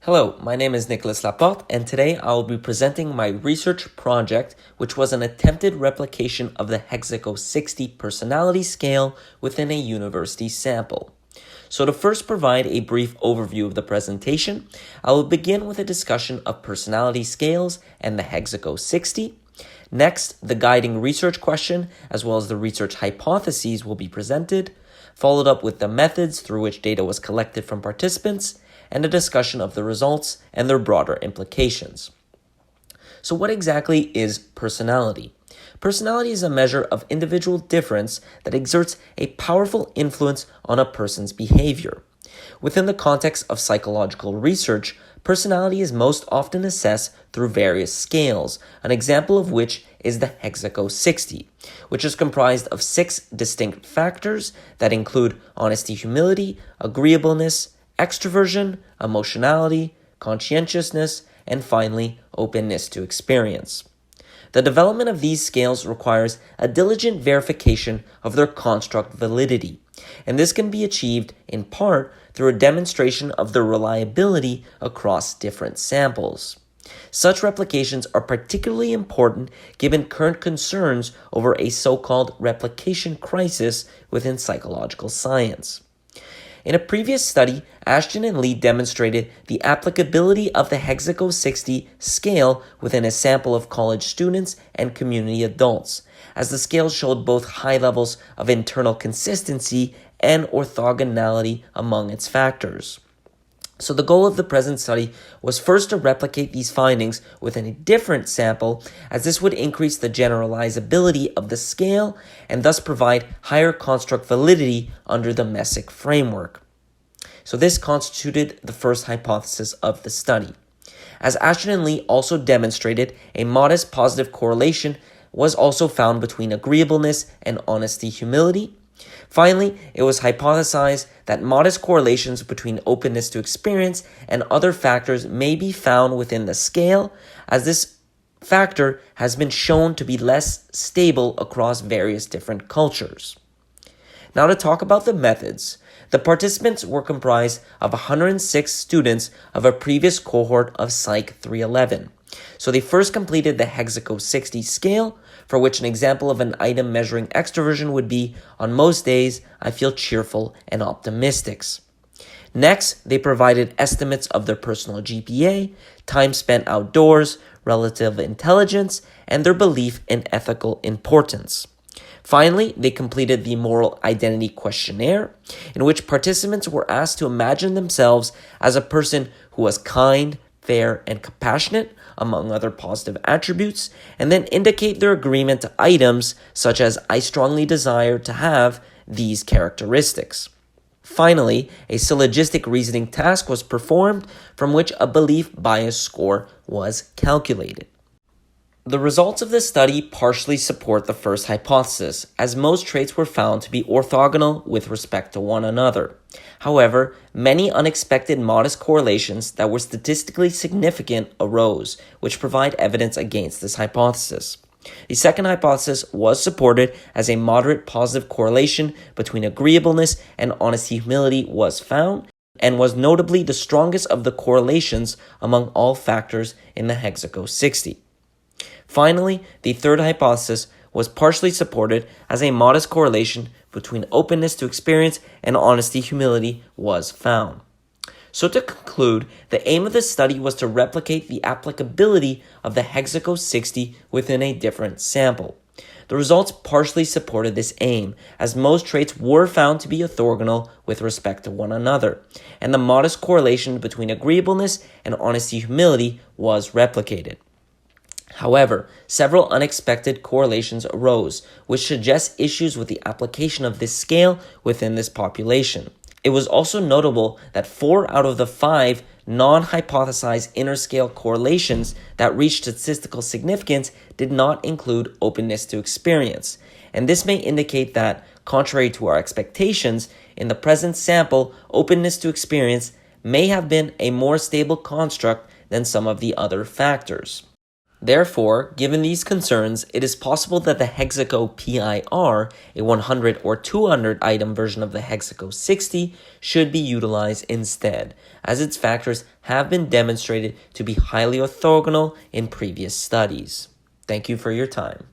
Hello, my name is Nicolas Laporte, and today I will be presenting my research project, which was an attempted replication of the HEXACO-60 personality scale within a university sample. So to first provide a brief overview of the presentation, I will begin with a discussion of personality scales and the HEXACO-60. Next, the guiding research question, as well as the research hypotheses, will be presented, followed up with the methods through which data was collected from participants, and a discussion of the results and their broader implications. So what exactly is personality? Personality is a measure of individual difference that exerts a powerful influence on a person's behavior. Within the context of psychological research, personality is most often assessed through various scales, an example of which is the HEXACO-60, which is comprised of 6 distinct factors that include honesty, humility, agreeableness, extroversion, emotionality, conscientiousness, and finally, openness to experience. The development of these scales requires a diligent verification of their construct validity, and this can be achieved in part through a demonstration of their reliability across different samples. Such replications are particularly important given current concerns over a so-called replication crisis within psychological science. In a previous study, Ashton and Lee demonstrated the applicability of the HEXACO-60 scale within a sample of college students and community adults, as the scale showed both high levels of internal consistency and orthogonality among its factors. So the goal of the present study was first to replicate these findings within a different sample, as this would increase the generalizability of the scale and thus provide higher construct validity under the PSYC framework. So this constituted the first hypothesis of the study. As Ashton and Lee also demonstrated, a modest positive correlation was also found between agreeableness and honesty, humility. Finally, it was hypothesized that modest correlations between openness to experience and other factors may be found within the scale, as this factor has been shown to be less stable across various different cultures. Now to talk about the methods. The participants were comprised of 106 students of a previous cohort of Psych 311. So they first completed the HEXACO-60 scale, for which an example of an item measuring extroversion would be, on most days, I feel cheerful and optimistic. Next, they provided estimates of their personal GPA, time spent outdoors, relative intelligence, and their belief in ethical importance. Finally, they completed the moral identity questionnaire, in which participants were asked to imagine themselves as a person who was kind, fair, and compassionate, among other positive attributes, and then indicate their agreement to items such as I strongly desire to have these characteristics. Finally, a syllogistic reasoning task was performed from which a belief bias score was calculated. The results of this study partially support the first hypothesis, as most traits were found to be orthogonal with respect to one another. However, many unexpected modest correlations that were statistically significant arose, which provide evidence against this hypothesis. The second hypothesis was supported as a moderate positive correlation between agreeableness and honesty humility was found, and was notably the strongest of the correlations among all factors in the HEXACO-60. Finally, the third hypothesis was partially supported as a modest correlation between openness to experience and honesty humility was found. So to conclude, the aim of this study was to replicate the applicability of the HEXACO-60 within a different sample. The results partially supported this aim, as most traits were found to be orthogonal with respect to one another, and the modest correlation between agreeableness and honesty humility was replicated. However, several unexpected correlations arose, which suggest issues with the application of this scale within this population. It was also notable that 4 out of the 5 non-hypothesized interscale correlations that reached statistical significance did not include openness to experience, and this may indicate that, contrary to our expectations, in the present sample, openness to experience may have been a more stable construct than some of the other factors. Therefore, given these concerns, it is possible that the HEXACO-PIR, a 100 or 200 item version of the HEXACO-60, should be utilized instead, as its factors have been demonstrated to be highly orthogonal in previous studies. Thank you for your time.